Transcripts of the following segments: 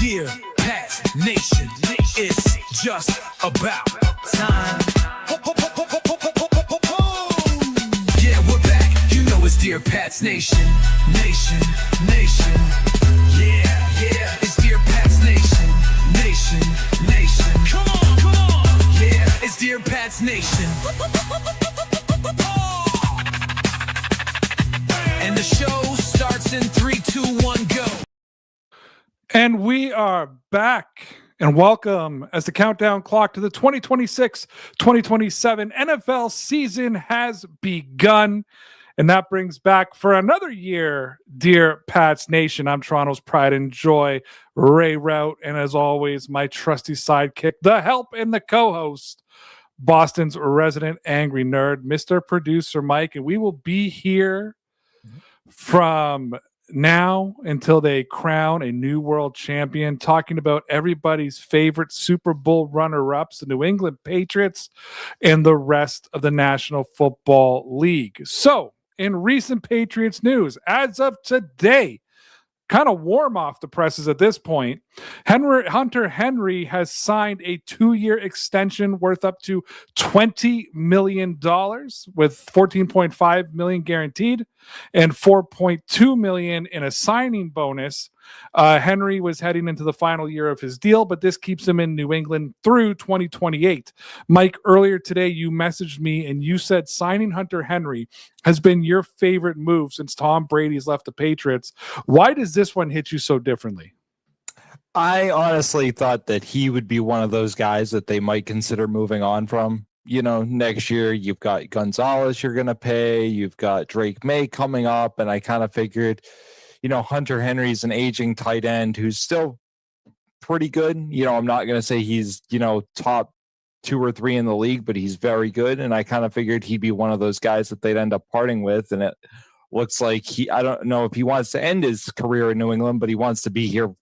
Dear Pats Nation, it's just about time. Yeah, we're back. You know it's Dear Pats Nation, nation, nation. Yeah, yeah, it's Dear Pats Nation, nation, nation. Come on. Yeah, it's Dear Pats Nation. And the show starts in 3, 2, 1, go. And we are back, and welcome as the countdown clock to the 2026-2027 NFL season has begun. And that brings back for another year, Dear Pats Nation. I'm Toronto's pride and joy, Ray Rout, and as always, my trusty sidekick, the help and the co-host, Boston's resident angry nerd, Mr. Producer Mike. And we will be here from now until they crown a new world champion, talking about everybody's favorite Super Bowl runner-ups, the New England Patriots, and the rest of the National Football League. So, in recent Patriots news, as of today, kind of warm off the presses at this point, Hunter Henry has signed a 2-year extension worth up to $20 million with $14.5 million guaranteed and $4.2 million in a signing bonus. Henry was heading into the final year of his deal, but this keeps him in New England through 2028. Mike, earlier today you messaged me and you said signing Hunter Henry has been your favorite move since Tom Brady's left the Patriots. Why does this one hit you so differently? I honestly thought that he would be one of those guys that they might consider moving on from. You know, next year you've got Gonzalez you're going to pay, you've got Drake May coming up, and I kind of figured, you know, Hunter Henry's an aging tight end who's still pretty good. You know, I'm not going to say he's, you know, top 2 or 3 in the league, but he's very good. And I kind of figured he'd be one of those guys that they'd end up parting with. And it looks like I don't know if he wants to end his career in New England, but he wants to be here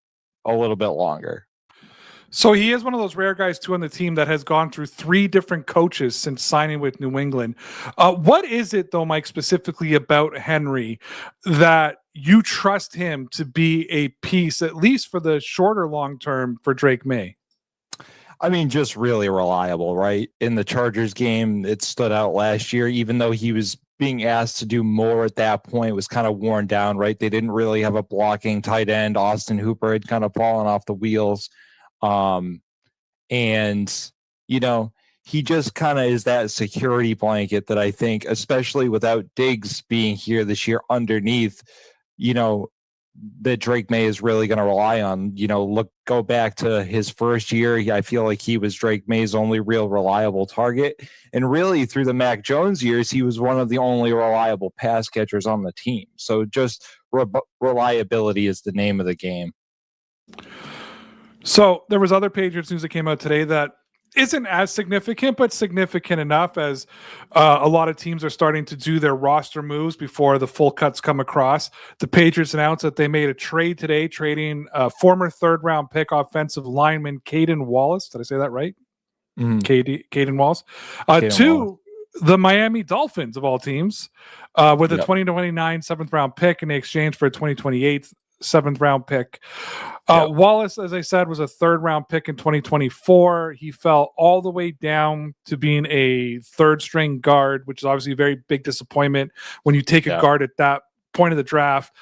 a little bit longer. So he is one of those rare guys, too, on the team that has gone through 3 different coaches since signing with New England. What is it, though, Mike, specifically about Henry that you trust him to be a piece, at least for the shorter long term, for Drake May? I mean, just really reliable, right? In the Chargers game, it stood out last year, even though he was being asked to do more at that point, was kind of worn down, right? They didn't really have a blocking tight end. Austin Hooper had kind of fallen off the wheels. And, you know, he just kind of is that security blanket that I think, especially without Diggs being here this year underneath, you know, that Drake May is really going to rely on. You know, go back to his first year. I feel like he was Drake May's only real reliable target. And really through the Mac Jones years, he was one of the only reliable pass catchers on the team. So just reliability is the name of the game. So there was other Patriots news that came out today that isn't as significant, but significant enough as a lot of teams are starting to do their roster moves before the full cuts come across. The Patriots announced that they made a trade today, trading former 3rd-round pick offensive lineman Caden Wallace. Did I say that right? Caden Wallace. To the Miami Dolphins, of all teams, with a 2029 7th-round pick in exchange for a 2028 7th-round pick. Wallace, as I said, was a 3rd-round pick in 2024. He fell all the way down to being a 3rd-string guard, which is obviously a very big disappointment when you take a guard at that point of the draft.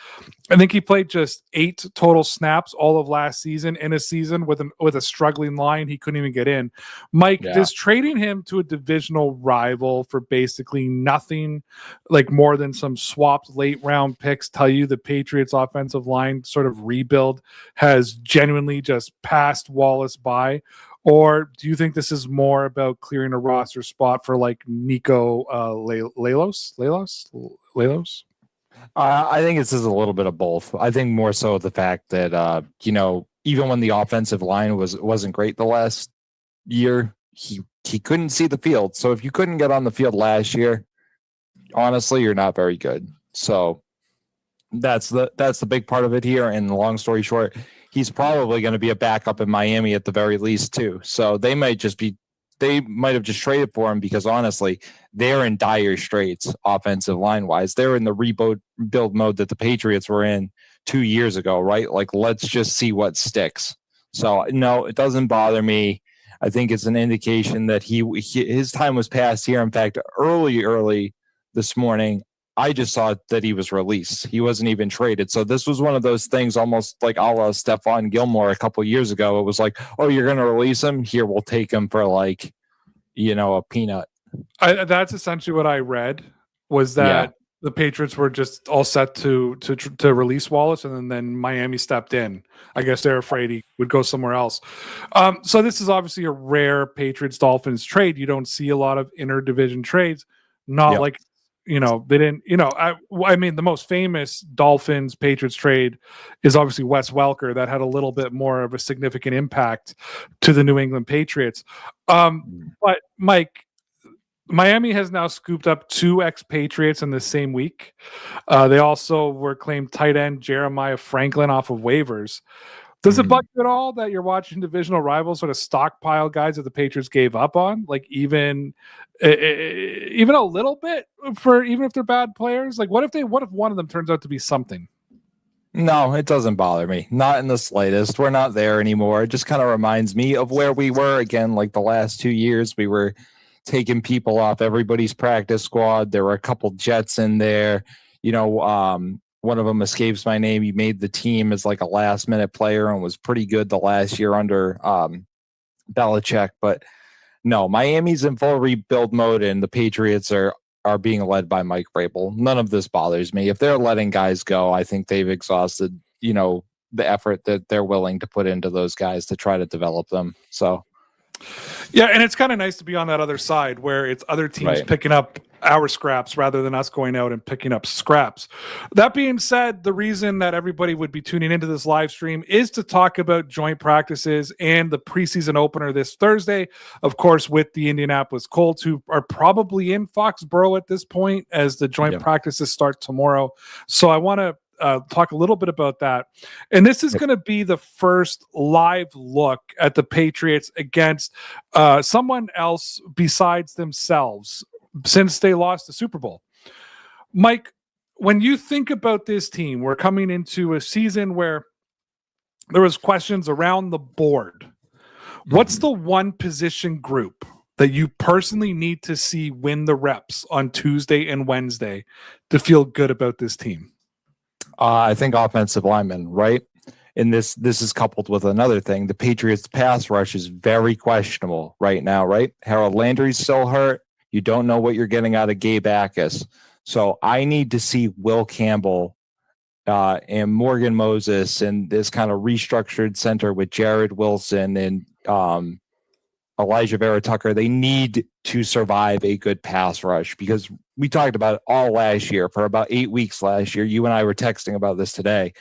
I think he played just 8 total snaps all of last season in a season with a struggling line. He couldn't even get in. Mike, does trading him to a divisional rival for basically nothing, like more than some swapped late round picks, tell you the Patriots offensive line sort of rebuild has genuinely just passed Wallace by? Or do you think this is more about clearing a roster spot for like Nico Lalos? I think this is a little bit of both. I think more so the fact that, you know, even when the offensive line wasn't great the last year, he couldn't see the field. So if you couldn't get on the field last year, honestly, you're not very good. So that's the big part of it here. And long story short, he's probably going to be a backup in Miami at the very least too. So they might have just traded for him because honestly, they're in dire straits offensive line wise. They're in the rebuild mode that the Patriots were in 2 years ago, right? Like, let's just see what sticks. So no, it doesn't bother me. I think it's an indication that his time was past here. In fact, early this morning, I just saw that he was released. He wasn't even traded. So this was one of those things, almost like a la Stephon Gilmore a couple years ago. It was like, oh, you're going to release him? Here, we'll take him for like, a peanut. That's essentially what I read, was that the Patriots were just all set to release Wallace, and then Miami stepped in. I guess they're afraid he would go somewhere else. So this is obviously a rare Patriots-Dolphins trade. You don't see a lot of interdivision trades. Not like, they didn't, I mean, the most famous Dolphins Patriots trade is obviously Wes Welker. That had a little bit more of a significant impact to the New England Patriots. But Mike, Miami has now scooped up 2 expatriates in the same week. They also were claimed tight end Jeremiah Franklin off of waivers. Does it bug you at all that you're watching divisional rivals sort of stockpile guys that the Patriots gave up on? Like even a little bit, even if they're bad players? Like what if one of them turns out to be something? No, it doesn't bother me. Not in the slightest. We're not there anymore. It just kind of reminds me of where we were again, like the last 2 years. We were taking people off everybody's practice squad. There were a couple Jets in there. One of them escapes my name. He made the team as like a last minute player and was pretty good the last year under Belichick. But no, Miami's in full rebuild mode, and the Patriots are being led by Mike Vrabel. None of this bothers me. If they're letting guys go, I think they've exhausted, the effort that they're willing to put into those guys to try to develop them. So. Yeah, and it's kind of nice to be on that other side where it's other teams picking up our scraps rather than us going out and picking up scraps. That being said, the reason that everybody would be tuning into this live stream is to talk about joint practices and the preseason opener this Thursday, of course, with the Indianapolis Colts, who are probably in Foxborough at this point as the joint practices start tomorrow. So I want to talk a little bit about that. And this is going to be the first live look at the Patriots against someone else besides themselves since they lost the Super Bowl. Mike, when you think about this team, we're coming into a season where there was questions around the board. What's the one position group that you personally need to see win the reps on Tuesday and Wednesday to feel good about this team? I think offensive linemen, right? And this is coupled with another thing. The Patriots' pass rush is very questionable right now, right? Harold Landry's still hurt. You don't know what you're getting out of Gabe Akis. So I need to see Will Campbell and Morgan Moses and this kind of restructured center with Jared Wilson and Elijah Vera Tucker. They need to survive a good pass rush because we talked about it all last year for about 8 weeks last year. You and I were texting about this today.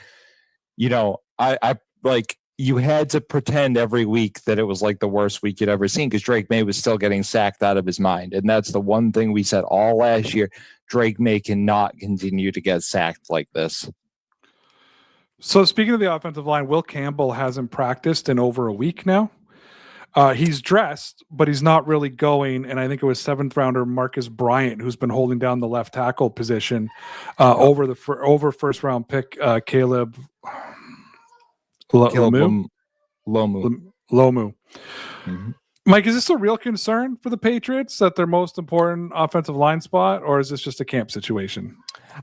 I like you had to pretend every week that it was like the worst week you'd ever seen because Drake May was still getting sacked out of his mind. And that's the one thing we said all last year. Drake May cannot continue to get sacked like this. So speaking of the offensive line, Will Campbell hasn't practiced in over a week now. He's dressed, but he's not really going. And I think it was 7th rounder Marcus Bryant who's been holding down the left tackle position over first round pick Caleb Lomu. Mm-hmm. Mike, is this a real concern for the Patriots that their most important offensive line spot, or is this just a camp situation?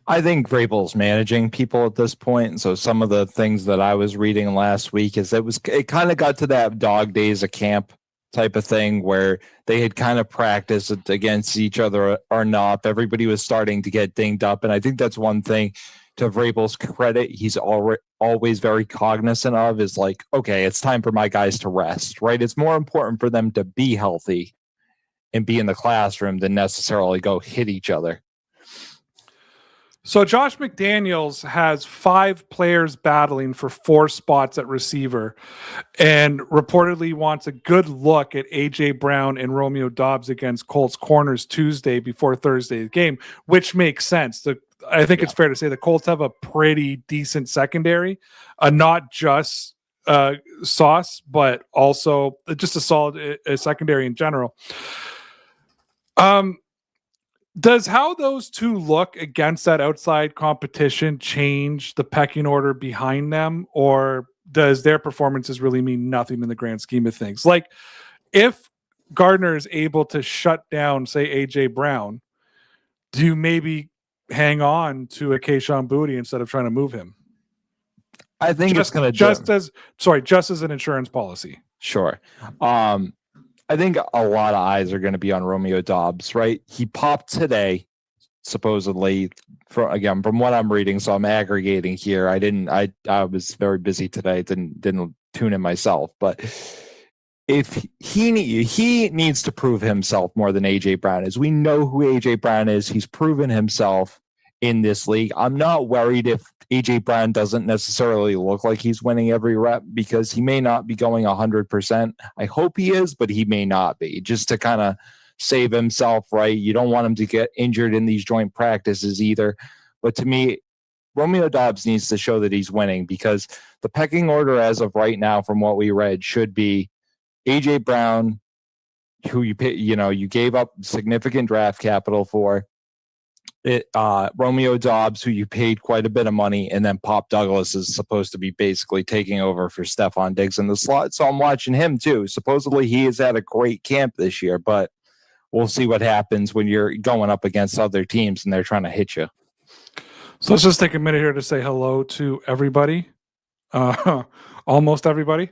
I think Vrabel's managing people at this point. And so some of the things that I was reading last week is it kind of got to that dog days of camp type of thing where they had kind of practiced against each other or not. Everybody was starting to get dinged up. And I think that's one thing to Vrabel's credit. He's always very cognizant of is like, okay, it's time for my guys to rest, right? It's more important for them to be healthy and be in the classroom than necessarily go hit each other. So Josh McDaniels has 5 players battling for 4 spots at receiver and reportedly wants a good look at A.J. Brown and Romeo Doubs against Colts corners Tuesday before Thursday's game, which makes sense. I think it's fair to say the Colts have a pretty decent secondary, not just Sauce, but also just a solid secondary in general. Does how those two look against that outside competition change the pecking order behind them, or does their performances really mean nothing in the grand scheme of things? Like, if Gardner is able to shut down, say, AJ Brown, do you maybe hang on to a Kayshon Boutte instead of trying to move him? I think it's going to just as an insurance policy. Sure. I think a lot of eyes are going to be on Romeo Doubs, right? He popped today, supposedly. From what I'm reading, so I'm aggregating here. I was very busy today. Didn't tune in myself, but if he needs to prove himself more than AJ Brown is. We know who AJ Brown is. He's proven himself in this league. I'm not worried if AJ Brown doesn't necessarily look like he's winning every rep, because he may not be going 100%. I hope he is, but he may not be, just to kind of save himself, right? You don't want him to get injured in these joint practices either. But to me, Romeo Doubs needs to show that he's winning, because the pecking order as of right now, from what we read, should be AJ Brown, who you gave up significant draft capital for, Romeo Doubs, who you paid quite a bit of money, and then Pop Douglas is supposed to be basically taking over for Stephon Diggs in the slot. So I'm watching him too. Supposedly he has had a great camp this year, but we'll see what happens when you're going up against other teams and they're trying to hit you. So let's just take a minute here to say hello to everybody. Almost everybody.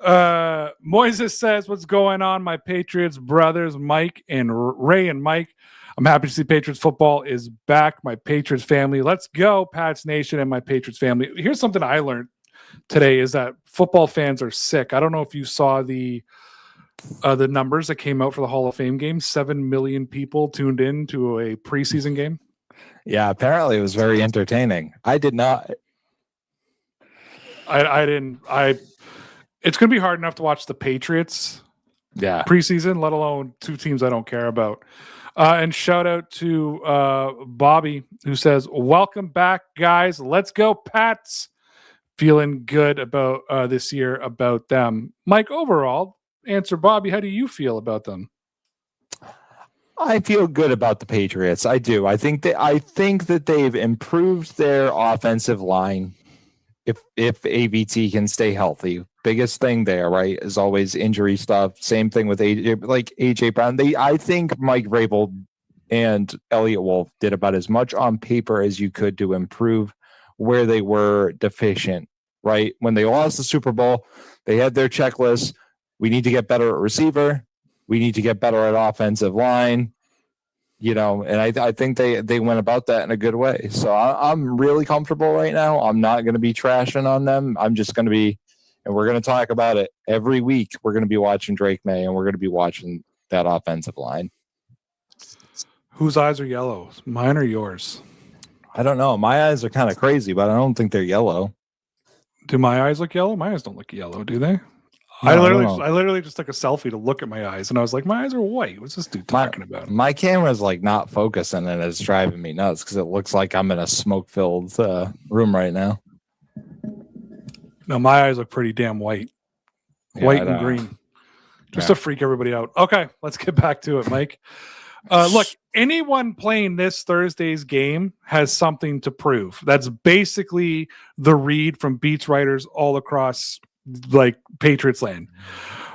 Moises says, what's going on, my Patriots brothers, Mike and Ray and Mike? I'm happy to see Patriots football is back. My Patriots family. Let's go, Pats Nation and my Patriots family. Here's something I learned today is that football fans are sick. I don't know if you saw the numbers that came out for the Hall of Fame game. 7 million people tuned in to a preseason game. Yeah, apparently it was very entertaining. I did not. I didn't. It's going to be hard enough to watch the Patriots preseason, let alone two teams I don't care about. And shout out to Bobby, who says, welcome back, guys. Let's go, Pats. Feeling good about this year about them. Mike, overall, answer Bobby, how do you feel about them? I feel good about the Patriots. I do. I think that they've improved their offensive line. If AVT can stay healthy, biggest thing there, right, is always injury stuff. Same thing with AJ Brown. I think Mike Vrabel and Elliott Wolf did about as much on paper as you could to improve where they were deficient. Right, when they lost the Super Bowl, they had their checklist. We need to get better at receiver. We need to get better at offensive line. And I think they went about that in a good way. So I'm really comfortable right now. I'm not going to be trashing on them. I'm just going to be, and we're going to talk about it every week. We're going to be watching Drake May, and we're going to be watching that offensive line. Whose eyes are yellow? Mine or yours? I don't know. My eyes are kind of crazy, but I don't think they're yellow. Do my eyes look yellow? My eyes don't look yellow, do they? No, I literally just took a selfie to look at my eyes, and I was like, my eyes are white. What's this dude talking about? My camera's like not focusing, and it's driving me nuts because it looks like I'm in a smoke-filled room right now. No, my eyes look pretty damn white. White and green. Just to freak everybody out. Okay, let's get back to it, Mike. Look, anyone playing this Thursday's game has something to prove. That's basically the read from beats writers all across like Patriots land.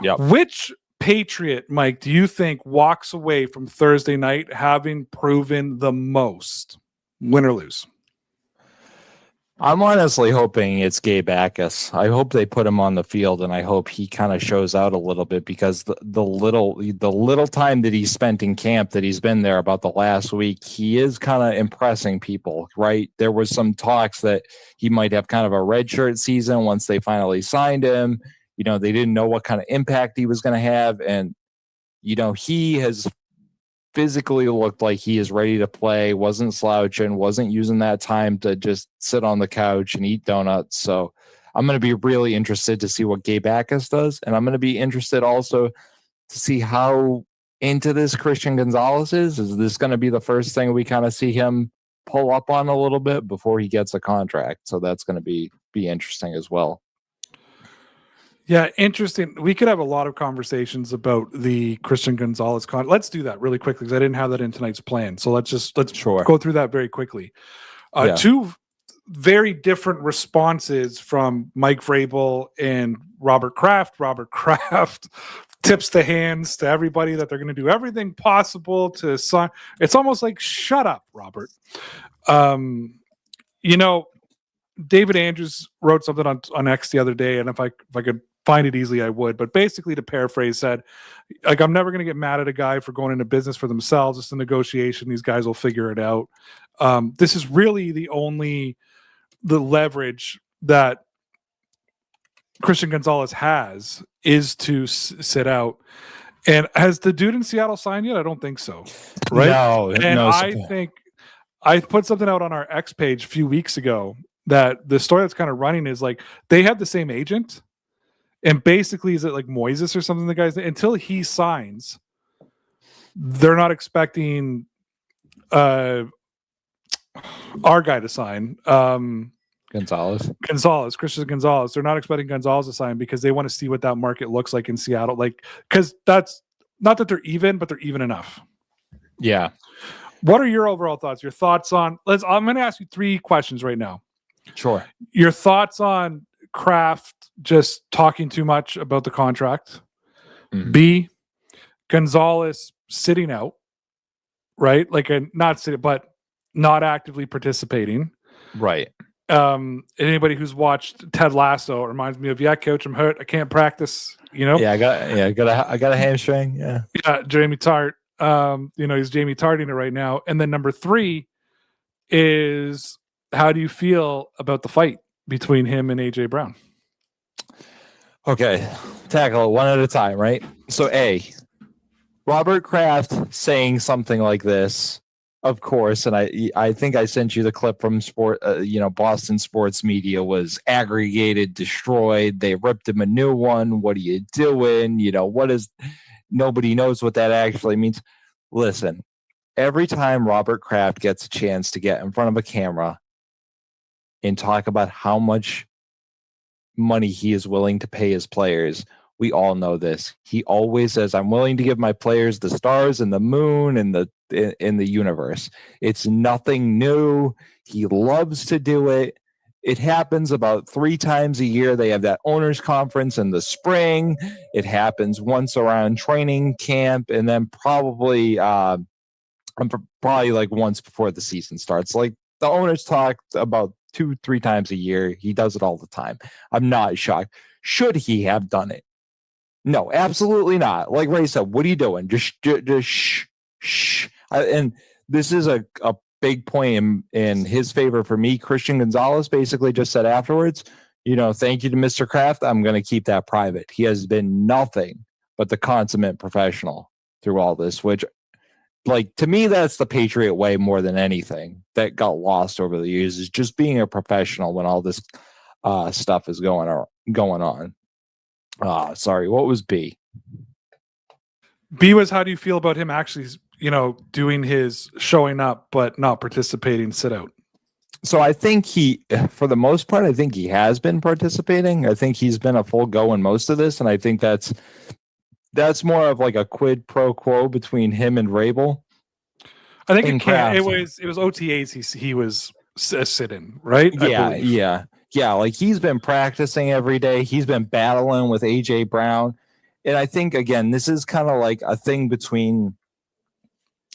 Yep. Which Patriot, Mike, do you think walks away from Thursday night having proven the most, win or lose? I'm honestly hoping it's Gabe Akis. I hope they put him on the field, and I hope he kind of shows out a little bit, because the little time that he spent in camp, that he's been there about the last week, he is kind of impressing people, right? There was some talks that he might have kind of a redshirt season once they finally signed him. They didn't know what kind of impact he was going to have, and he has physically looked like he is ready to play, wasn't slouching, wasn't using that time to just sit on the couch and eat donuts. So I'm going to be really interested to see what Gabe Akis does. And I'm going to be interested also to see how into this Christian Gonzalez is. Is this going to be the first thing we kind of see him pull up on a little bit before he gets a contract? So that's going to be interesting as well. Yeah, interesting. We could have a lot of conversations about the Christian Gonzalez Let's do that really quickly, because I didn't have that in tonight's plan. So let's go through that very quickly. Two very different responses from Mike Vrabel and Robert Kraft. Robert Kraft tips the hands to everybody that they're going to do everything possible to sign. It's almost like, shut up, Robert. You know, David Andrews wrote something on X the other day, and if I could find it easily, I would. But basically, to paraphrase, said, like, I'm never going to get mad at a guy for going into business for themselves. It's a negotiation. These guys will figure it out. This is really the leverage that Christian Gonzalez has is to sit out. And has the dude in Seattle signed yet? I don't think so. Right? No, and no, I think I put something out on our X page a few weeks ago that the story that's kind of running is like they have the same agent. And basically, is it like Moises or something? The guys, until he signs, they're not expecting our guy to sign. Christian Gonzalez. They're not expecting Gonzalez to sign because they want to see what that market looks like in Seattle. Like, because that's not that they're even, but they're even enough. Yeah. What are your overall thoughts? Your thoughts on? I'm going to ask you 3 questions right now. Sure. Your thoughts on Kraft just talking too much about the contract. Mm-hmm. B, Gonzalez sitting out, right? Like not sitting, but not actively participating. Right. Anybody who's watched Ted Lasso reminds me of, coach, I'm hurt. I can't practice, you know? I got a hamstring. Yeah. Yeah. Jamie Tart. He's Jamie Tarting it right now. And then number 3 is, how do you feel about the fight between him and AJ Brown? Okay, tackle it one at a time, right? So Robert Kraft saying something like this, of course, and I think I sent you the clip from Boston sports media was aggregated, destroyed. They ripped him a new one. What are you doing? Nobody knows what that actually means. Listen, every time Robert Kraft gets a chance to get in front of a camera and talk about how much money he is willing to pay his players, we all know this. He always says, I'm willing to give my players the stars and the moon and in the universe. It's nothing new. He loves to do it. It happens about 3 times a year. They have that owners conference in the spring. It happens once around training camp, and then probably like once before the season starts. Like, the owners talk about 2-3 times a year. He does it all the time. I'm not shocked. Should he have done it? No, absolutely not. Like Ray said, what are you doing? Just shh. And this is a big point in his favor for me. Christian Gonzalez basically just said afterwards, thank you to Mr. Kraft. I'm going to keep that private. He has been nothing but the consummate professional through all this, which, like, to me, that's the Patriot way more than anything that got lost over the years, is just being a professional when all this stuff is going on. Sorry, what was B? B was, how do you feel about him actually, doing his showing up but not participating, sit out? So I think for the most part, I think he has been participating. I think he's been a full go in most of this, and I think that's more of like a quid pro quo between him and Vrabel. I think it was OTAs. He was a sit-in, right? Yeah. Like, he's been practicing every day. He's been battling with AJ Brown, and I think, again, this is kind of like a thing between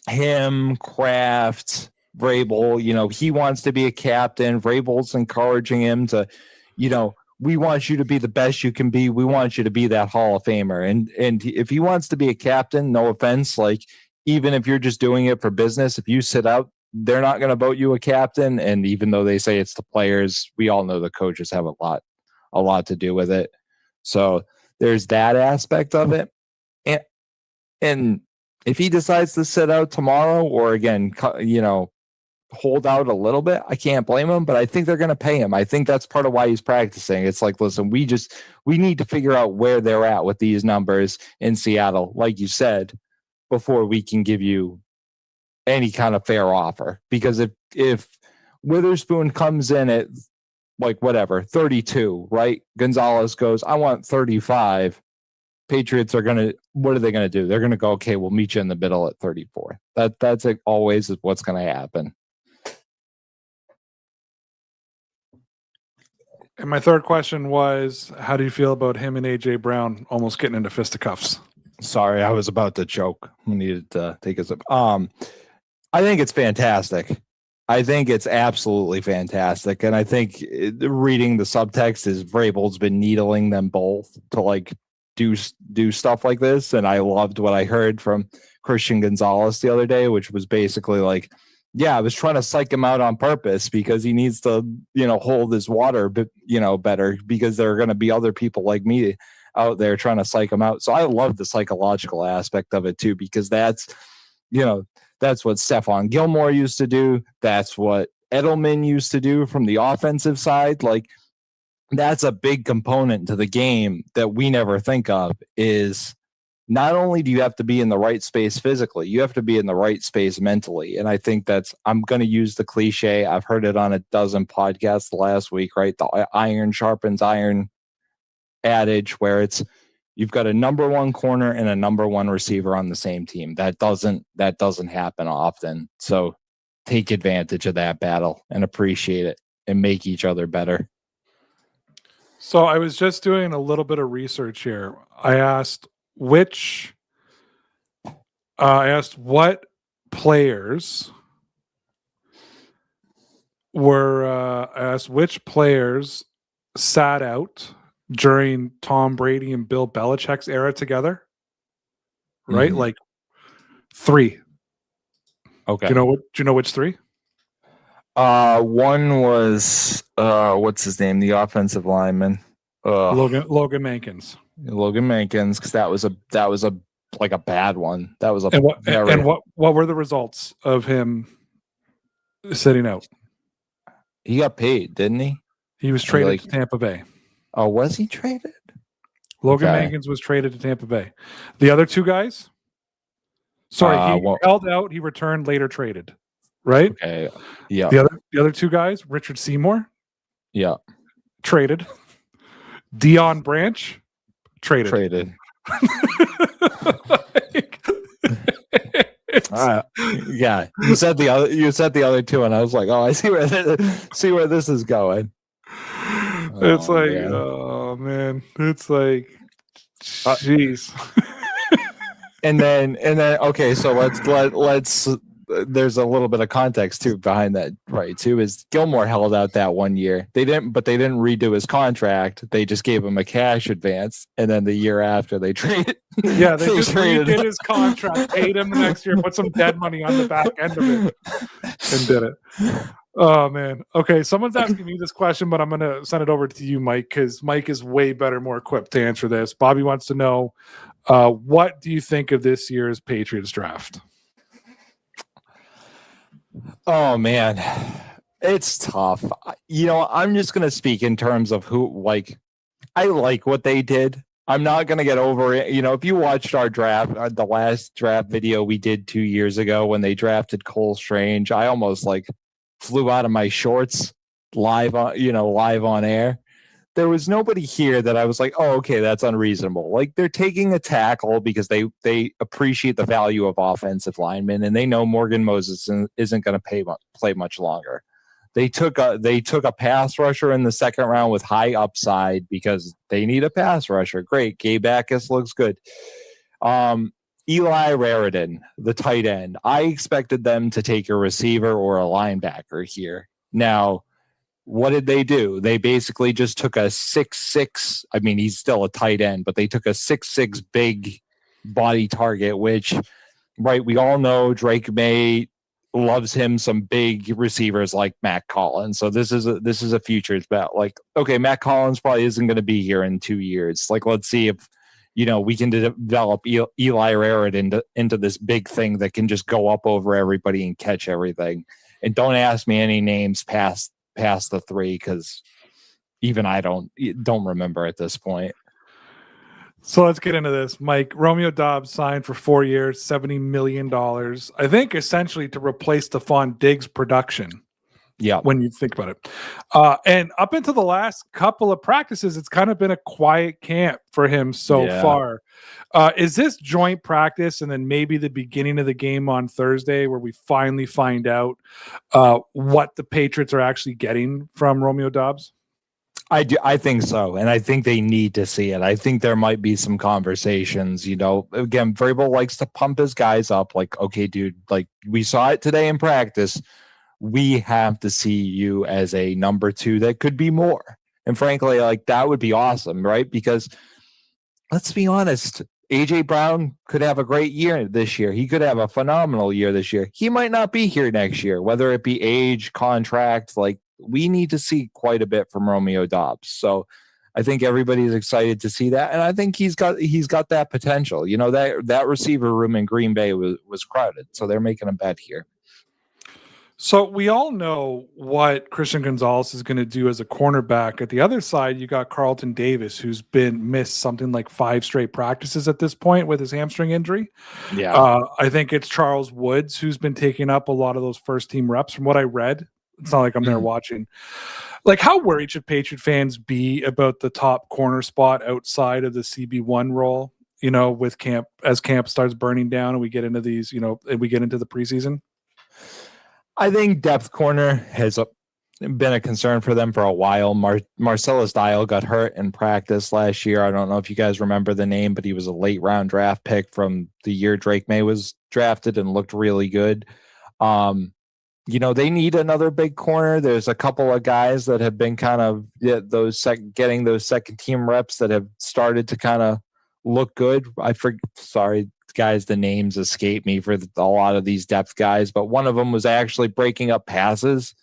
him, Kraft, Vrabel. He wants to be a captain. Vrabel's encouraging him to, we want you to be the best you can be. We want you to be that Hall of Famer. And if he wants to be a captain, no offense, like, even if you're just doing it for business, if you sit out, they're not going to vote you a captain. And even though they say it's the players, we all know the coaches have a lot to do with it. So there's that aspect of it. And if he decides to sit out tomorrow, or again, hold out a little bit, I can't blame him, but I think they're going to pay him. I think that's part of why he's practicing. It's like, listen, we need to figure out where they're at with these numbers in Seattle, like you said, before we can give you any kind of fair offer. Because if Witherspoon comes in at, like, 32, right? Gonzalez goes, I want 35. Patriots what are they going to do? They're going to go, okay, we'll meet you in the middle at 34. That's always what's going to happen. And my third question was, how do you feel about him and AJ Brown almost getting into fisticuffs? Sorry, I was about to choke. We needed to take a sip. I think it's fantastic. I think it's absolutely fantastic. And I think reading the subtext is Vrabel's been needling them both to like do stuff like this. And I loved what I heard from Christian Gonzalez the other day, which was basically like, yeah, I was trying to psych him out on purpose because he needs to, hold his water, better, because there are going to be other people like me out there trying to psych him out. So I love the psychological aspect of it too, because that's what Stephon Gilmore used to do. That's what Edelman used to do from the offensive side. Like, that's a big component to the game that we never think of, is not only do you have to be in the right space physically, you have to be in the right space mentally. And I think I'm going to use the cliche. I've heard it on a dozen podcasts last week, right? The iron sharpens iron adage, where you've got a number one corner and a number one receiver on the same team. That doesn't happen often. So take advantage of that battle and appreciate it and make each other better. So I was just doing a little bit of research here. I asked what players which players sat out during Tom Brady and Bill Belichick's era together, right? Mm-hmm. Like 3. Okay. Do you know which 3? One was what's his name? The offensive lineman. Logan Mankins. Logan Mankins, because that was a like a bad one. That was a what were the results of him sitting out? He got paid, didn't he? He was traded to Tampa Bay. Oh, was he traded? Logan Mankins was traded to Tampa Bay. The other 2 guys? Sorry, he held out, he returned, later traded. Right? Okay. Yeah. The other 2 guys, Richard Seymour. Yeah. Traded. Dion Branch. Traded. Yeah. You said the other 2, and I was like, oh, I see where this is going. It's like, man. Oh man, it's like, jeez. and then okay, so let's there's a little bit of context too behind that, right? Too, is Gilmore held out that 1 year. They didn't redo his contract. They just gave him a cash advance, and then the year after they traded. Yeah, they just redid his contract, paid him the next year, put some dead money on the back end of it, and did it. Oh man. Okay, someone's asking me this question, but I'm gonna send it over to you, Mike, because Mike is way better, more equipped to answer this. Bobby wants to know, what do you think of this year's Patriots draft? Oh man, it's tough. I'm just gonna speak in terms of who. I like what they did. I'm not gonna get over it. If you watched our draft, the last draft video we did 2 years ago when they drafted Cole Strange, I almost flew out of my shorts live on air. There was nobody here that I was like, oh, okay, that's unreasonable. Like, they're taking a tackle because they appreciate the value of offensive linemen, and they know Morgan Moses isn't going to play much longer. They took a pass rusher in the second round with high upside because they need a pass rusher. Great. Gabe Backus looks good. Eli Raridan, the tight end. I expected them to take a receiver or a linebacker here. Now, what did they do? They basically just took a 6'6". I mean, he's still a tight end, but they took a 6'6" big body target, which, right, we all know Drake May loves him some big receivers like Matt Collins. So this is a futures bet. Like, okay, Matt Collins probably isn't going to be here in 2 years. Like, let's see if we can develop Eli Raridan into this big thing that can just go up over everybody and catch everything. And don't ask me any names past the 3, because even I don't remember at this point. So let's get into this. Mike, Romeo Doubs signed for 4 years, $70 million. I think essentially to replace Stephon Diggs' production. Yeah. When you think about it. And up into the last couple of practices, it's kind of been a quiet camp for him so far. Is this joint practice and then maybe the beginning of the game on Thursday where we finally find out what the Patriots are actually getting from Romeo Doubs? I do. I think so. And I think they need to see it. I think there might be some conversations, again, Vrabel likes to pump his guys up like, okay, dude, like we saw it today in practice. We have to see you as a number 2 that could be more. And frankly, like that would be awesome, right? Because let's be honest, AJ Brown could have a great year this year. He could have a phenomenal year this year. He might not be here next year, whether it be age, contract. Like we need to see quite a bit from Romeo Doubs. So I think everybody's excited to see that, and I think he's got that potential. That receiver room in Green Bay was crowded, so they're making a bet here. So we all know what Christian Gonzalez is going to do as a cornerback. At the other side, you got Carlton Davis, who's been missed something like 5 straight practices at this point with his hamstring injury. Yeah. I think it's Charles Woods who's been taking up a lot of those first team reps from what I read. It's not like I'm there watching. Like, how worried should Patriot fans be about the top corner spot outside of the CB1 role, with camp starts burning down and we get into these, and we get into the preseason? I think depth corner has been a concern for them for a while. Marcellus Dial got hurt in practice last year. I don't know if you guys remember the name, but he was a late round draft pick from the year Drake May was drafted and looked really good. They need another big corner. There's a couple of guys that have been kind of getting those second team reps that have started to kind of look good. Sorry, guys, the names escape me for a lot of these depth guys, but one of them was actually breaking up passes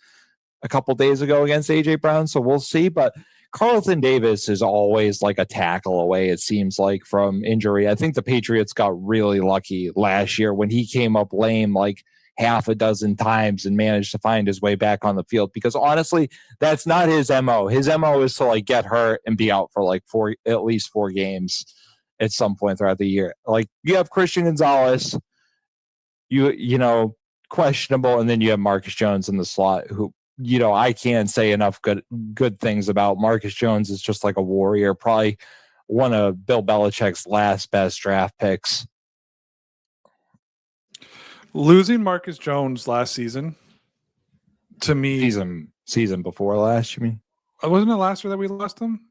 a couple days ago against AJ Brown. So we'll see. But Carlton Davis is always like a tackle away, it seems like, from injury. I think the Patriots got really lucky last year when he came up lame like half a dozen times and managed to find his way back on the field, because honestly, that's not his MO. His MO is to like get hurt and be out for like at least 4 games at some point throughout the year. Like you have Christian Gonzalez, questionable, and then you have Marcus Jones in the slot, who, I can't say enough good things about. Marcus Jones is just like a warrior, probably one of Bill Belichick's last best draft picks. Losing Marcus Jones last season, to me, season before last, you mean? Wasn't it last year that we lost him?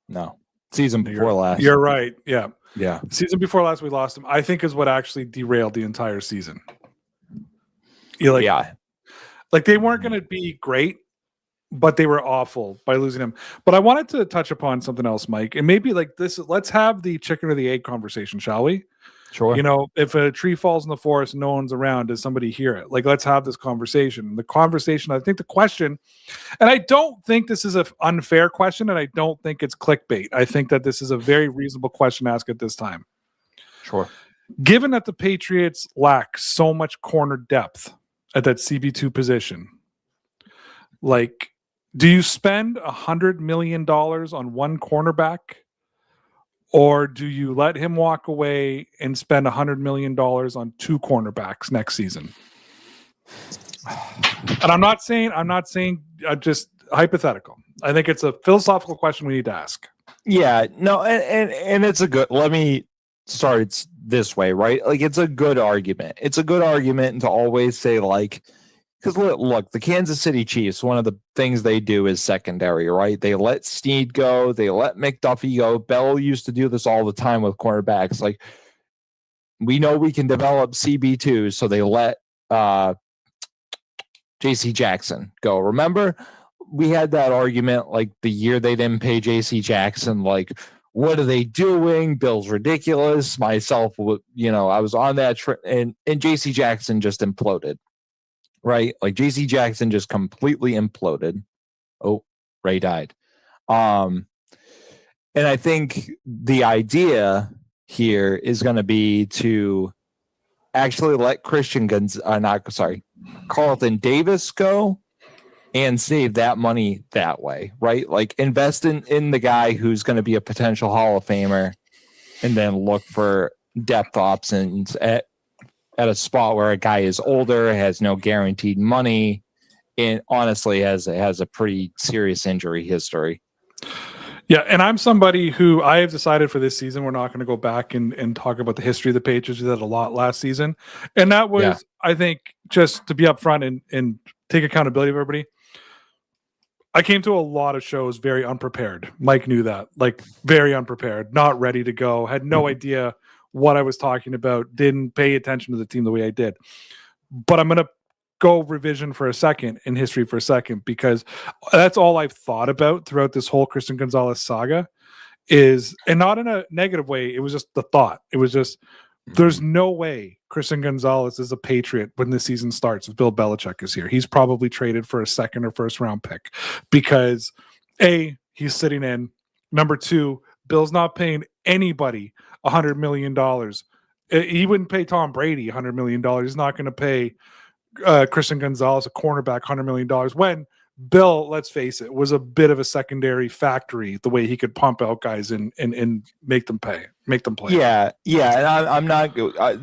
No, season before last. You're right. Yeah. Season before last we lost him, I think, is what actually derailed the entire season. Like they weren't going to be great, but they were awful by losing him. But I wanted to touch upon something else, Mike, and maybe like this. Let's have the chicken or the egg conversation, shall we? Sure. If a tree falls in the forest and no one's around, does somebody hear it? Like, let's have this conversation. The conversation, I think the question, and I don't think this is an unfair question, and I don't think it's clickbait. I think that this is a very reasonable question to ask at this time. Sure. Given that the Patriots lack so much corner depth at that CB2 position, like, do you spend $100 million on one cornerback? Or do you let him walk away and spend $100 million on 2 cornerbacks next season? And I'm not saying just hypothetical. I think it's a philosophical question we need to ask. Yeah, no, and it's a good. Let me start it this way, right? Like it's a good argument. It's a good argument to always say like, because look, the Kansas City Chiefs, one of the things they do is secondary, right? They let Snead go. They let McDuffie go. Bell used to do this all the time with cornerbacks. Like, we know we can develop CB2, so they let J.C. Jackson go. Remember, we had that argument like the year they didn't pay J.C. Jackson, like, what are they doing? Bill's ridiculous. Myself, I was on that and J.C. Jackson just imploded. Right? Like J.C. Jackson just completely imploded. Oh, Ray died. And I think the idea here is going to be to actually let Carlton Davis go and save that money that way, right? Like invest in the guy who's going to be a potential Hall of Famer and then look for depth options at a spot where a guy is older, has no guaranteed money, and honestly has a pretty serious injury history. Yeah, and I'm somebody who I have decided for this season we're not going to go back and talk about the history of the Patriots. We did a lot last season. And that was, I think, just to be upfront and take accountability of everybody, I came to a lot of shows very unprepared. Mike knew that, like very unprepared, not ready to go, had no idea what I was talking about, didn't pay attention to the team the way I did. But I'm going to go revision for a second in history for a second, because that's all I've thought about throughout this whole Christian Gonzalez saga is, and not in a negative way. It was just the thought. It was just, there's no way Christian Gonzalez is a Patriot when the season starts if Bill Belichick is here. He's probably traded for a second or first round pick because A, he's sitting in. Number two, Bill's not paying anybody $100 million. He wouldn't pay Tom Brady $100 million. He's not going to pay Christian Gonzalez, a cornerback, $100 million when Bill, let's face it, was a bit of a secondary factory, the way he could pump out guys and make them play. Yeah. And I'm not,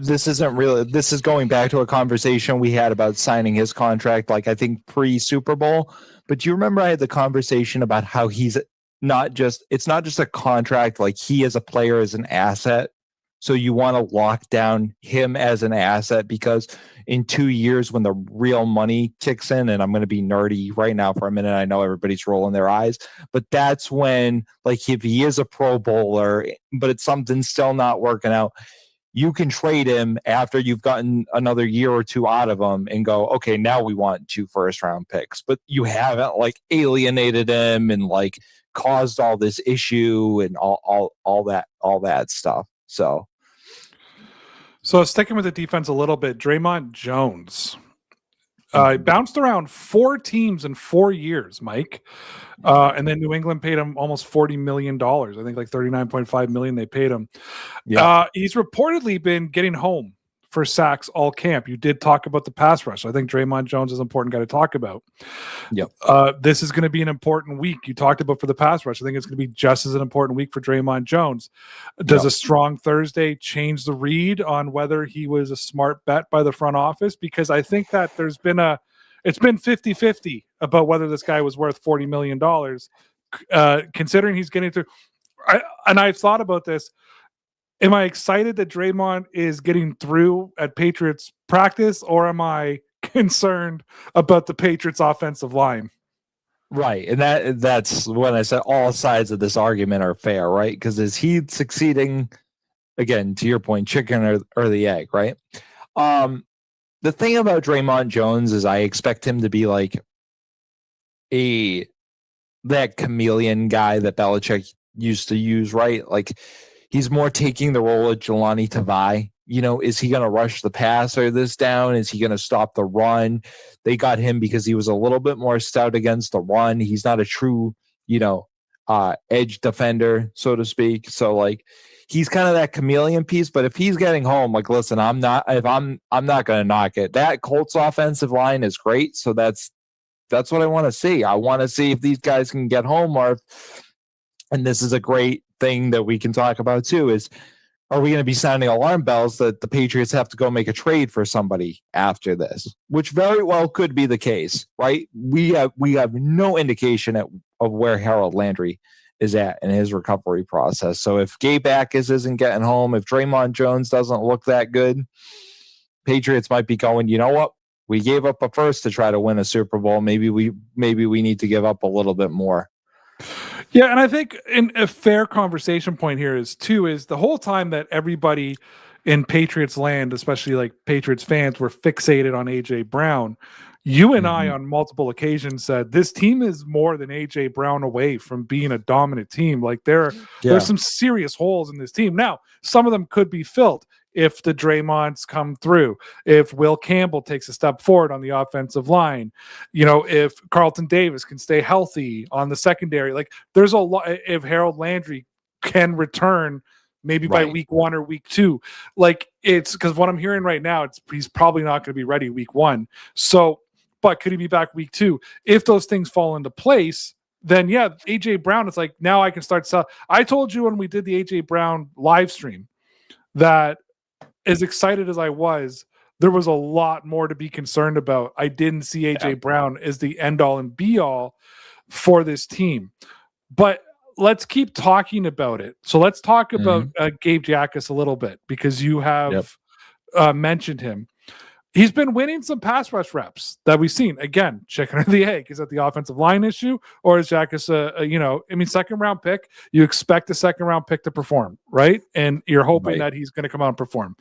this isn't really, this is going back to a conversation we had about signing his contract, like I think pre-Super Bowl. But do you remember I had the conversation about how he's it's not just a contract, like he as a player is an asset. So you want to lock down him as an asset because in 2 years when the real money kicks in, and I'm going to be nerdy right now for a minute, I know everybody's rolling their eyes, but that's when, like, if he is a Pro Bowler, but it's something still not working out, you can trade him after you've gotten another year or two out of him and go, okay, now we want 2 first-round picks. But you haven't, like, alienated him and, like, caused all this issue and all that stuff. So sticking with the defense a little bit, Draymond Jones bounced around 4 teams in 4 years, Mike. And then New England paid him almost $40 million. I think like $39.5 million they paid him. Yeah. He's reportedly been getting home for sacks all camp. You did talk about the pass rush. I think Draymond Jones is an important guy to talk about. Yep. This is going to be an important week. You talked about for the pass rush. I think it's going to be just as an important week for Draymond Jones. Does a strong Thursday change the read on whether he was a smart bet by the front office? Because I think that it's been 50-50 about whether this guy was worth $40 million, considering he's getting through. And I've thought about this. Am I excited that Draymond is getting through at Patriots practice, or am I concerned about the Patriots offensive line? Right. And that's when I said all sides of this argument are fair, right? Because is he succeeding, again, to your point, chicken or the egg, right? The thing about Draymond Jones is I expect him to be like that chameleon guy that Belichick used to use, right? Like, he's more taking the role of Jelani Tavai. You know, is he going to rush the passer this down? Is he going to stop the run? They got him because he was a little bit more stout against the run. He's not a true, edge defender, so to speak. So, like, he's kind of that chameleon piece. But if he's getting home, like, listen, I'm not going to knock it. That Colts offensive line is great. So that's what I want to see. I want to see if these guys can get home, and this is a great thing that we can talk about too, is are we going to be sounding alarm bells that the Patriots have to go make a trade for somebody after this, which very well could be the case, right? We have no indication of where Harold Landry is at in his recovery process. So if Gabe Backus isn't getting home, if Draymond Jones doesn't look that good, Patriots might be going, you know what? We gave up a first to try to win a Super Bowl. Maybe we need to give up a little bit more. Yeah, and I think a fair conversation point here is the whole time that everybody in Patriots land, especially like Patriots fans, were fixated on A.J. Brown. You and I on multiple occasions said this team is more than A.J. Brown away from being a dominant team. Like there's some serious holes in this team. Now, some of them could be filled if the Draymonds come through, if Will Campbell takes a step forward on the offensive line, if Carlton Davis can stay healthy on the secondary. Like there's a lot, if Harold Landry can return maybe by week 1 or week 2, like it's because what I'm hearing right now, he's probably not going to be ready week 1. So, but could he be back week 2? If those things fall into place, then yeah, AJ Brown, it's like, now I can start selling. I told you when we did the AJ Brown live stream that as excited as I was, there was a lot more to be concerned about. I didn't see AJ Brown as the end all and be all for this team, but let's keep talking about it. So let's talk about Gabe Jackus a little bit, because you have mentioned him. He's been winning some pass rush reps that we've seen. Again, chicken or the egg. Is that the offensive line issue, or is Jackus second round pick? You expect a second round pick to perform, right? And you're hoping that he's going to come out and perform.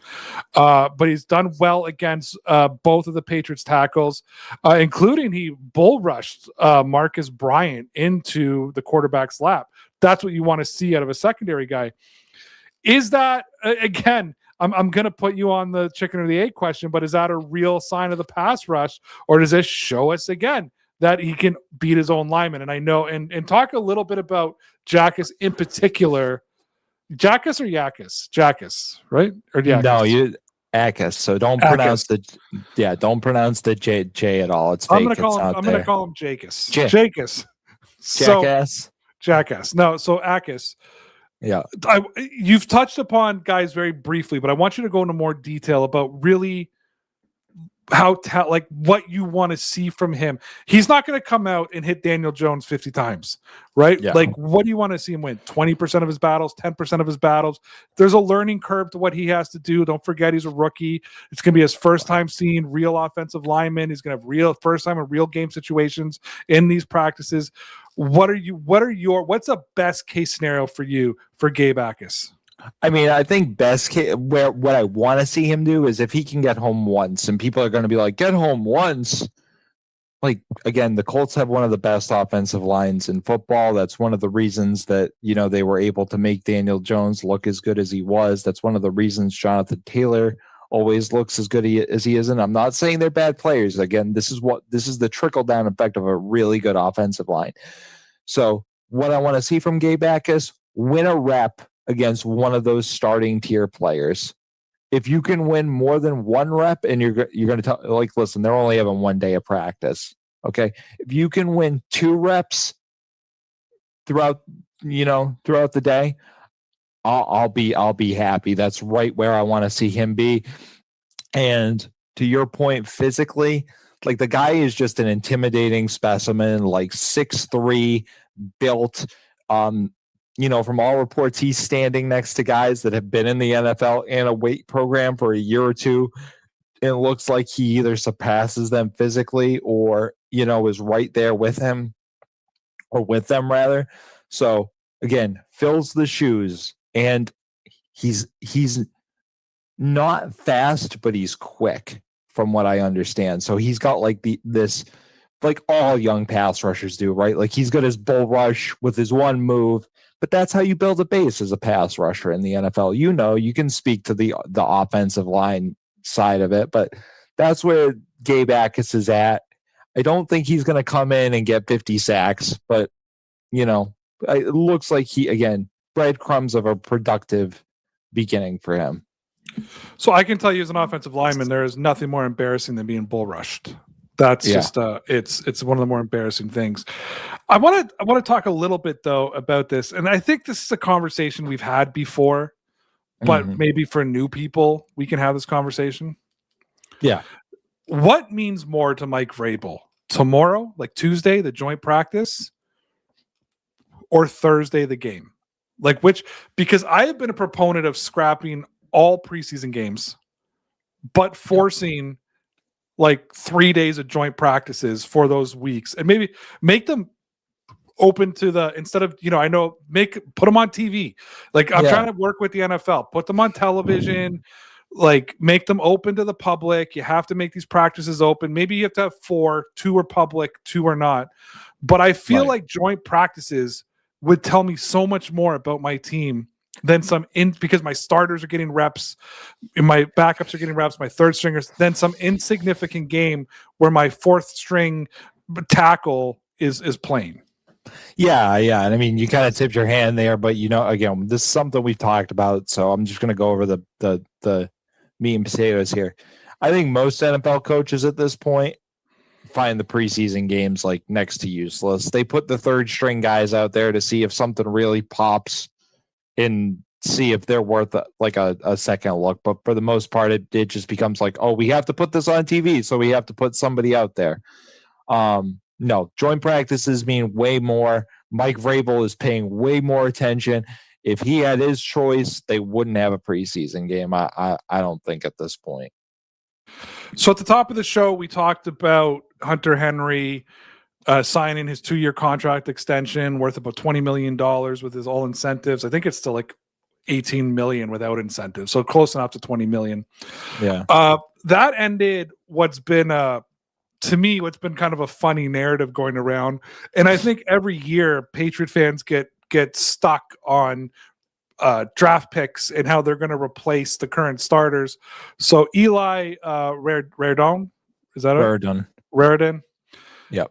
But he's done well against both of the Patriots tackles, including he bull rushed Marcus Bryant into the quarterback's lap. That's what you want to see out of a secondary guy. Is that again? I'm going to put you on the chicken or the egg question, but is that a real sign of the pass rush, or does this show us again that he can beat his own lineman? And I know, and talk a little bit about Jackus in particular. Jackus or Yakis? Jackus, right? Or Yakis? No, you Akis. So don't pronounce the J at all. It's fake. I'm going to call him Jackus. Jackass. Jackass. No, so Akis. Yeah, you've touched upon guys very briefly, but I want you to go into more detail about really what you want to see from him. He's not going to come out and hit Daniel Jones 50 times, right? Yeah. Like, what do you want to see him win? 20% of his battles, 10% of his battles. There's a learning curve to what he has to do. Don't forget, he's a rookie. It's going to be his first time seeing real offensive linemen. He's going to have first time in real game situations in these practices. What's a best case scenario for you for Gabe Jackus? I mean, I think best case, what I want to see him do is if he can get home once, and people are going to be like, get home once. Like, again, the Colts have one of the best offensive lines in football. That's one of the reasons that, they were able to make Daniel Jones look as good as he was. That's one of the reasons Jonathan Taylor always looks as good as he is. And I'm not saying they're bad players. Again, this is the trickle down effect of a really good offensive line. So what I want to see from Gabe Jackus, win a rep against one of those starting tier players. If you can win more than one rep, and you're going to tell, like, listen, they're only having 1 day of practice. Okay. If you can win 2 reps throughout the day, I'll be happy. That's right where I want to see him be. And to your point, physically, like, the guy is just an intimidating specimen, like 6'3", built. From all reports, he's standing next to guys that have been in the NFL and a weight program for a year or two. It looks like he either surpasses them physically or, is right there with him, or with them rather. So again, fills the shoes, and he's not fast, but he's quick from what I understand. So he's got like this all young pass rushers do, right? Like, he's got his bull rush with his one move. But that's how you build a base as a pass rusher in the NFL. You can speak to the offensive line side of it, but that's where Gabe Jackus is at. I don't think he's going to come in and get 50 sacks, but, it looks like breadcrumbs of a productive beginning for him. So I can tell you, as an offensive lineman, there is nothing more embarrassing than being bull rushed. That's just it's one of the more embarrassing things. I want to talk a little bit though about this, and I think this is a conversation we've had before, but maybe for new people we can have this conversation. Yeah. What means more to Mike Vrabel? Tomorrow, like Tuesday, the joint practice, or Thursday, the game? Like, which? Because I have been a proponent of scrapping all preseason games, but forcing like 3 days of joint practices for those weeks, and maybe make them open to instead of, put them on TV. Like, I'm trying to work with the NFL, put them on television, like, make them open to the public. You have to make these practices open. Maybe you have to have 4, 2 are public, 2 are not. But I feel like joint practices would tell me so much more about my team than because my starters are getting reps, and my backups are getting reps, my third stringers, then some insignificant game where my fourth string tackle is playing. Yeah. And I mean, you kind of tipped your hand there, but again, this is something we've talked about, so I'm just going to go over the meat and potatoes here. I think most NFL coaches at this point find the preseason games like next to useless. They put the third string guys out there to see if something really pops and see if they're worth a second look. But for the most part, it just becomes like, oh, we have to put this on TV, so we have to put somebody out there. No, joint practices mean way more. Mike Vrabel is paying way more attention. If he had his choice, they wouldn't have a preseason game. I don't think at this point. So at the top of the show, we talked about Hunter Henry signing his 2-year contract extension worth about $20 million with his all incentives. I think it's still like 18 million without incentives, so close enough to 20 million. Yeah. That ended what's been to me what's been kind of a funny narrative going around, and I think every year Patriot fans get stuck on draft picks and how they're going to replace the current starters. So Eli Raridon, is that it? Raridon. Yeah.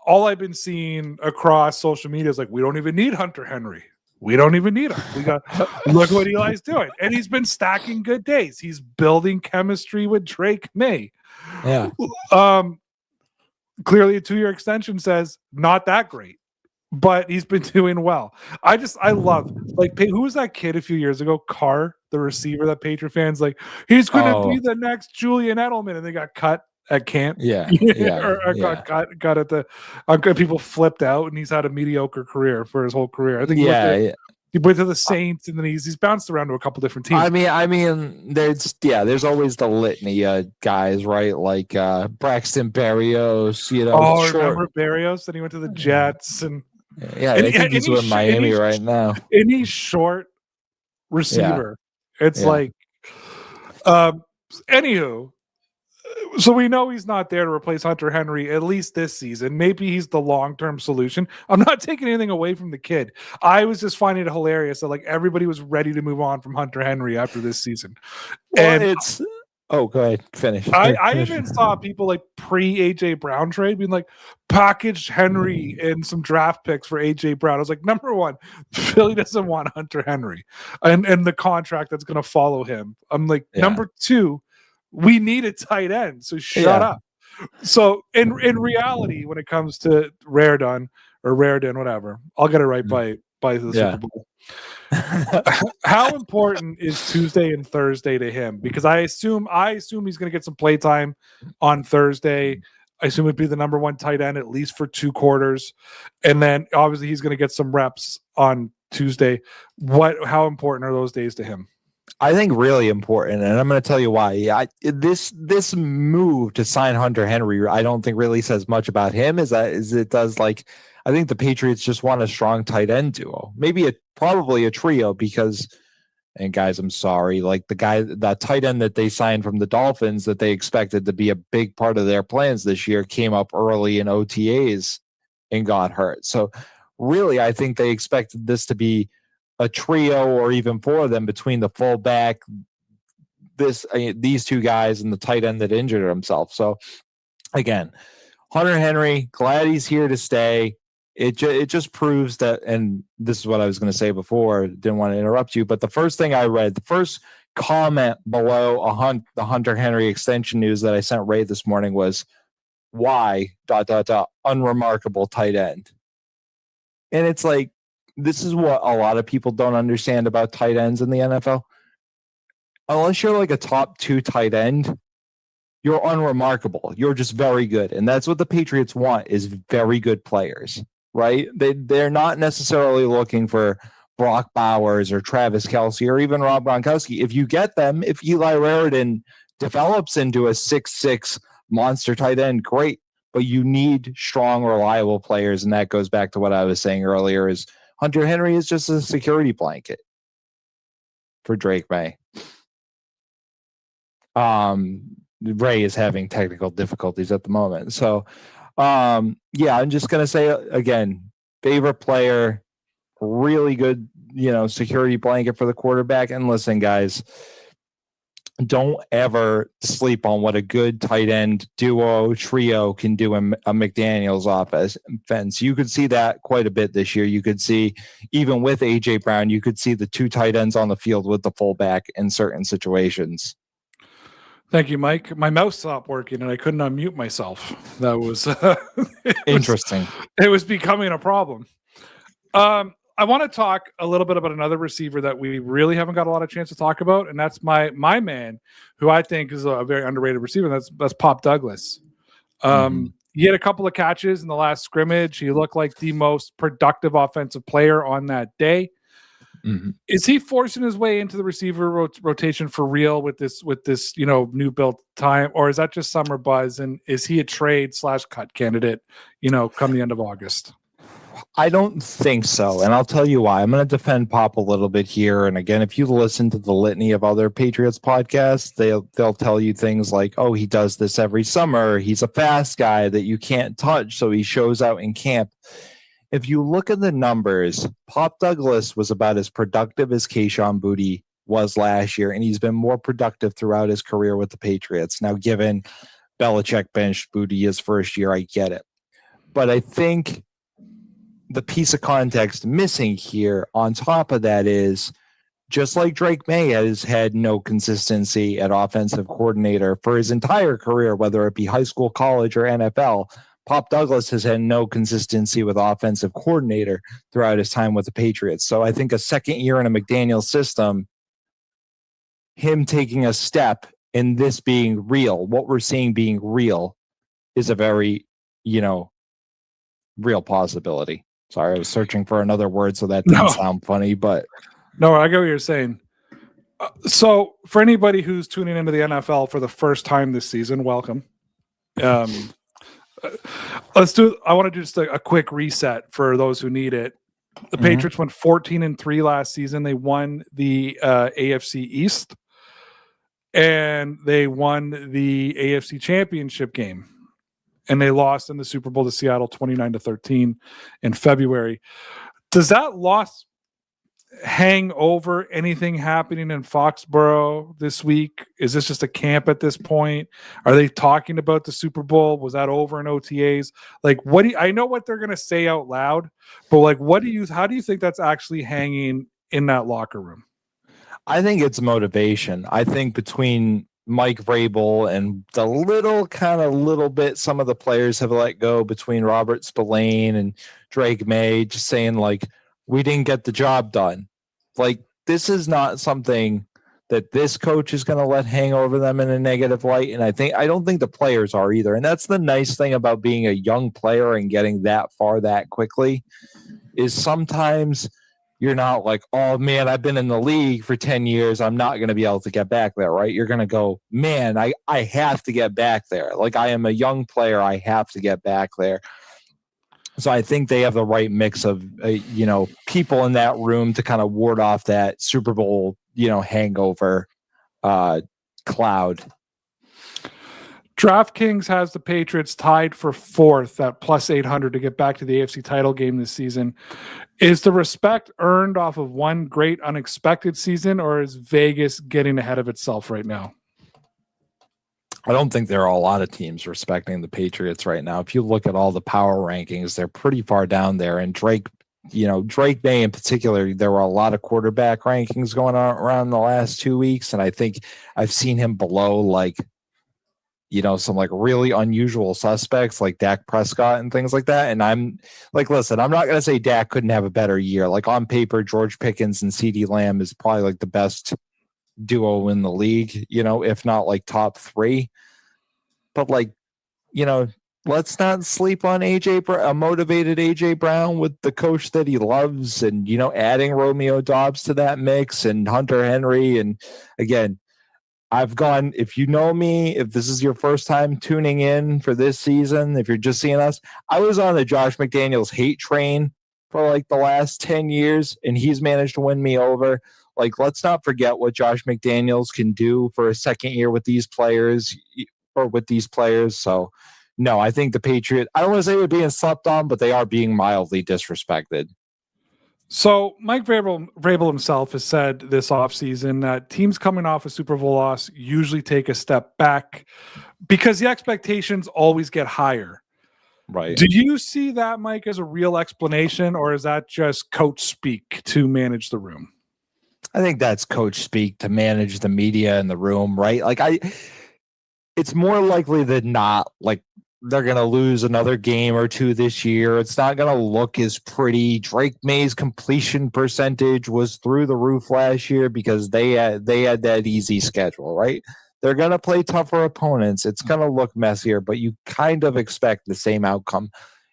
All I've been seeing across social media is like, we don't even need Hunter Henry. We don't even need him. We got look what Eli's doing, and he's been stacking good days. He's building chemistry with Drake May. Yeah. Clearly, a 2-year extension says not that great, but he's been doing well. I love, like, who was that kid a few years ago? Carr, the receiver that Patriot fans like. He's going to be the next Julian Edelman, and they got cut at camp. Yeah. or got cut at the. People flipped out, and he's had a mediocre career for his whole career. I think. He went to the Saints, and then he's bounced around to a couple different teams. I mean, there's always the litany of guys, right? Like Braxton Berrios, remember Berrios? Then he went to the Jets, and I think he's with Miami right now. And he's short receiver. Yeah. It's like, anywho. So we know he's not there to replace Hunter Henry, at least this season. Maybe he's the long-term solution. I'm not taking anything away from the kid. I was just finding it hilarious that like everybody was ready to move on from Hunter Henry after this season. Well, and go ahead, finish. I even saw people like pre-AJ Brown trade being like, package Henry and some draft picks for AJ Brown. I was like, number one, Philly doesn't want Hunter Henry and the contract that's going to follow him. I'm like, number two, we need a tight end, so shut up. So in reality, when it comes to Raridon, whatever, I'll get it right by the Super Bowl. How important is Tuesday and Thursday to him? Because I assume he's going to get some play time on Thursday. I assume it'd be the number one tight end at least for 2 quarters, and then obviously he's going to get some reps on Tuesday. How important are those days to him? I think really important, and I'm going to tell you why. This move to sign Hunter Henry, I don't think really says much about him as it does. Like, I think the Patriots just want a strong tight end duo, maybe probably a trio. Because, and guys, I'm sorry, like that tight end that they signed from the Dolphins that they expected to be a big part of their plans this year came up early in OTAs and got hurt. So, really, I think they expected this to be a trio or even 4 of them between the fullback, these 2 guys, and the tight end that injured himself. So again, Hunter Henry, glad he's here to stay. It just proves that, and this is what I was going to say before, didn't want to interrupt you, but the first thing I read, the first comment below the Hunter Henry extension news that I sent Ray this morning was, why ... unremarkable tight end. And it's like, this is what a lot of people don't understand about tight ends in the NFL. Unless you're like a top 2 tight end, you're unremarkable. You're just very good. And that's what the Patriots want, is very good players, right? They're not necessarily looking for Brock Bowers or Travis Kelce or even Rob Gronkowski. If you get them, if Eli Raridon develops into a 6'6" monster tight end, great. But you need strong, reliable players. And that goes back to what I was saying earlier, is Hunter Henry is just a security blanket for Drake May. Ray is having technical difficulties at the moment. So, I'm just going to say, again, favorite player, really good, security blanket for the quarterback. And listen, guys, don't ever sleep on what a good tight end duo trio can do in a McDaniel's offense. You could see that quite a bit this year. You could see, even with AJ Brown, you could see the 2 tight ends on the field with the fullback in certain situations. Thank you, Mike. My mouse stopped working and I couldn't unmute myself. That was interesting. It was becoming a problem. I want to talk a little bit about another receiver that we really haven't got a lot of chance to talk about, and that's my man, who I think is a very underrated receiver. That's Pop Douglas. He had a couple of catches in the last scrimmage. He looked like the most productive offensive player on that day. Is he forcing his way into the receiver rotation for real with this new built time, or is that just summer buzz? And is he a trade / cut candidate, come the end of August? I don't think so, and I'll tell you why. I'm going to defend Pop a little bit here. And again, if you listen to the litany of other Patriots podcasts, they'll tell you things like, "Oh, he does this every summer. He's a fast guy that you can't touch, so he shows out in camp." If you look at the numbers, Pop Douglas was about as productive as Kayshon Boutte was last year, and he's been more productive throughout his career with the Patriots. Now, given Belichick benched Boutte his first year, I get it. But I think the piece of context missing here on top of that is, just like Drake May has had no consistency at offensive coordinator for his entire career, whether it be high school, college, or NFL, Pop Douglas has had no consistency with offensive coordinator throughout his time with the Patriots. So I think a second year in a McDaniel system, him taking a step in this being real, what we're seeing being real, is a very, real possibility. Sorry, I was searching for another word, so that didn't sound funny, but no, I get what you're saying. So for anybody who's tuning into the NFL for the first time this season, welcome. I want to do just a quick reset for those who need it. The Patriots went 14-3 last season. They won the AFC East, and they won the AFC Championship game. And they lost in the Super Bowl to Seattle 29-13 in February. Does that loss hang over anything happening in Foxborough this week? Is this just a camp at this point? Are they talking about the Super Bowl? Was that over in OTAs? I know what they're going to say out loud, but how do you think that's actually hanging in that locker room? I think it's motivation. I think between Mike Vrabel and the little bit some of the players have let go, between Robert Spillane and Drake May, just saying we didn't get the job done. This is not something that this coach is going to let hang over them in a negative light. And I don't think the players are either. And that's the nice thing about being a young player and getting that far that quickly, is sometimes you're not like, oh man, I've been in the league for 10 years. I'm not going to be able to get back there, right? You're going to go, man, I have to get back there. I am a young player. I have to get back there. So I think they have the right mix of, people in that room to kind of ward off that Super Bowl, hangover cloud. DraftKings has the Patriots tied for fourth at plus 800 to get back to the AFC title game this season. Is the respect earned off of one great unexpected season, or is Vegas getting ahead of itself right now? I don't think there are a lot of teams respecting the Patriots right now. If you look at all the power rankings, they're pretty far down there. And Drake May in particular, there were a lot of quarterback rankings going on around the last 2 weeks. And I think I've seen him below some really unusual suspects like Dak Prescott and things like that. And I'm listen, I'm not going to say Dak couldn't have a better year. On paper, George Pickens and CeeDee Lamb is probably the best duo in the league, if not top three. But let's not sleep on a motivated AJ Brown with the coach that he loves, and adding Romeo Doubs to that mix, and Hunter Henry. And again, if you know me, if this is your first time tuning in for this season, if you're just seeing us, I was on the Josh McDaniels hate train for the last 10 years, and he's managed to win me over. Let's not forget what Josh McDaniels can do for a second year with these players. So, no, I think the Patriots, I don't want to say they're being slept on, but they are being mildly disrespected. So Mike Vrabel himself has said this offseason that teams coming off a Super Bowl loss usually take a step back because the expectations always get higher. Right. Do you see that, Mike, as a real explanation, or is that just coach speak to manage the room? I think that's coach speak to manage the media in the room, right? It's more likely than not, they're going to lose another game or two this year. It's not going to look as pretty. Drake May's completion percentage was through the roof last year because they had that easy schedule, right? They're going to play tougher opponents. It's going to look messier, but you kind of expect the same outcome.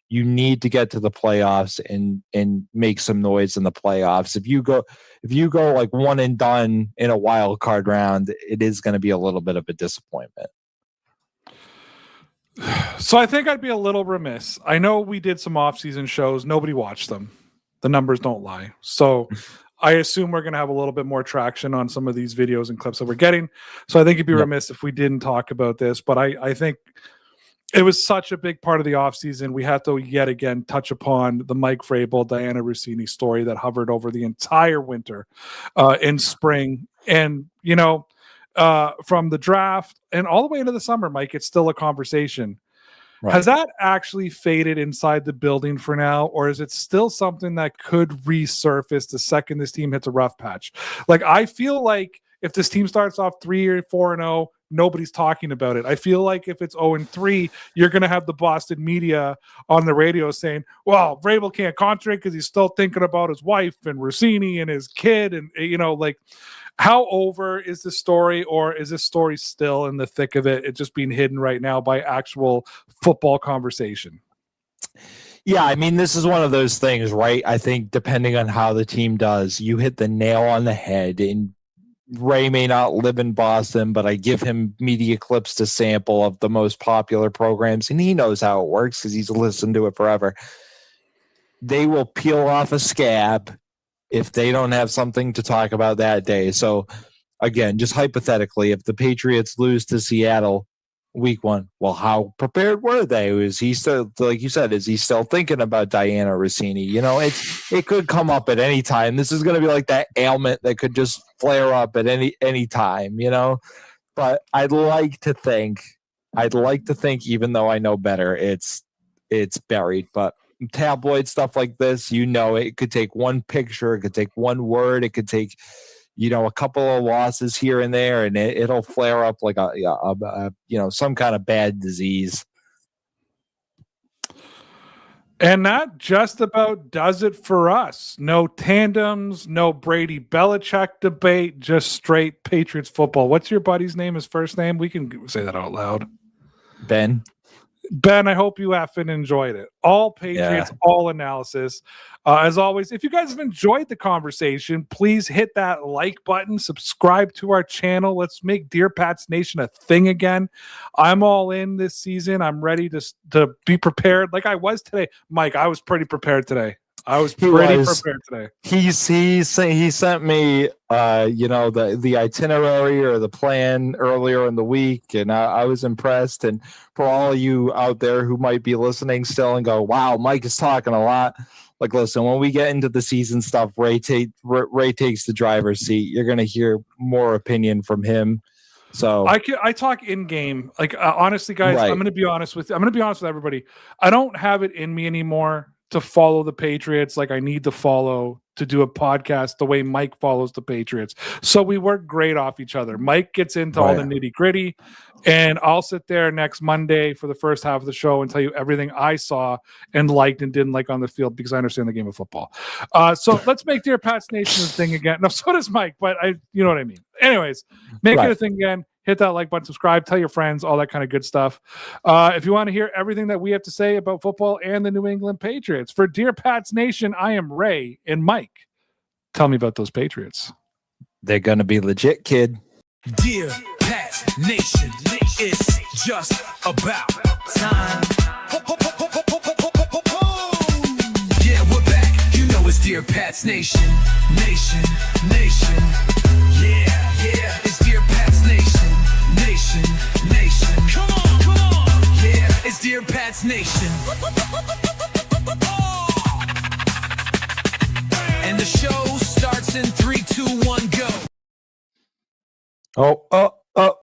You need to get to the playoffs and make some noise in the playoffs. If you go like one and done in a wild card round, it is going to be a little bit of a disappointment. So I think I'd be a little remiss. I know we did some off-season shows. Nobody watched them. The numbers don't lie. So I assume we're going to have a little bit more traction on some of these videos and clips that we're getting. So I think it'd be remiss if we didn't talk about this. But I think it was such a big part of the offseason. We had to yet again touch upon the Mike Vrabel, Diana Rossini story that hovered over the entire winter in spring. And, from the draft and all the way into the summer, Mike, it's still a conversation. Right. Has that actually faded inside the building for now, or is it still something that could resurface the second this team hits a rough patch? Like, I feel like if this team starts off 3 or 4-0, nobody's talking about it. I feel like if it's 0-3, you're going to have the Boston media on the radio saying, well, Vrabel can't contract because he's still thinking about his wife and Rossini and his kid. And, how over is this story, or is this story still in the thick of it? It's just being hidden right now by actual football conversation. Yeah, I mean, this is one of those things, right? I think depending on how the team does, you hit the nail on the head. And Ray may not live in Boston, but I give him media clips to sample of the most popular programs, and he knows how it works because he's listened to it forever. They will peel off a scab if they don't have something to talk about that day. So, again, just hypothetically, if the Patriots lose to Seattle week 1, well, how prepared were they? Is he still, like you said, is he still thinking about Diana Rossini? It could come up at any time. This is going to be like that ailment that could just flare up at any time, But I'd like to think, even though I know better, it's buried. But tabloid stuff like this, it could take one picture, it could take one word, it could take a couple of losses here and there, and it'll flare up like a some kind of bad disease. And that just about does it for us. No tandems, no Brady Belichick debate, just straight Patriots football. What's your buddy's name? His first name? We can say that out loud. Ben, I hope you effing enjoyed it. All Patriots, all analysis. As always, if you guys have enjoyed the conversation, please hit that like button, subscribe to our channel. Let's make Dear Pats Nation a thing again. I'm all in this season. I'm ready to be prepared like I was today. Mike, I was pretty prepared today. Prepared today. He sent me the itinerary or the plan earlier in the week, and I was impressed. And for all of you out there who might be listening still and go, wow, Mike is talking a lot. Like, listen, when we get into the season stuff, Ray takes the driver's seat. You're going to hear more opinion from him. So I talk in game. Like, honestly, guys, right. I'm going to be honest with everybody. I don't have it in me anymore to follow the Patriots like I need to follow to do a podcast the way Mike follows the Patriots. So we work great off each other. Mike gets into all the nitty gritty, and I'll sit there next Monday for the first half of the show and tell you everything I saw and liked and didn't like on the field because I understand the game of football. So let's make Dear Pats Nation a thing again. No, so does Mike, but you know what I mean. Anyways, make it a thing again. Hit that like button, subscribe, tell your friends, all that kind of good stuff. If you want to hear everything that we have to say about football and the New England Patriots, for Dear Pats Nation, I am Ray and Mike. Tell me about those Patriots. They're going to be legit, kid. Dear Pats Nation, it's just about time. Yeah, we're back. It's Dear Pats Nation. Yeah, it's Dear Pats Nation. Come on. Yeah, it's Dear Pats Nation. And the show starts in 3, 2, 1, go. Oh.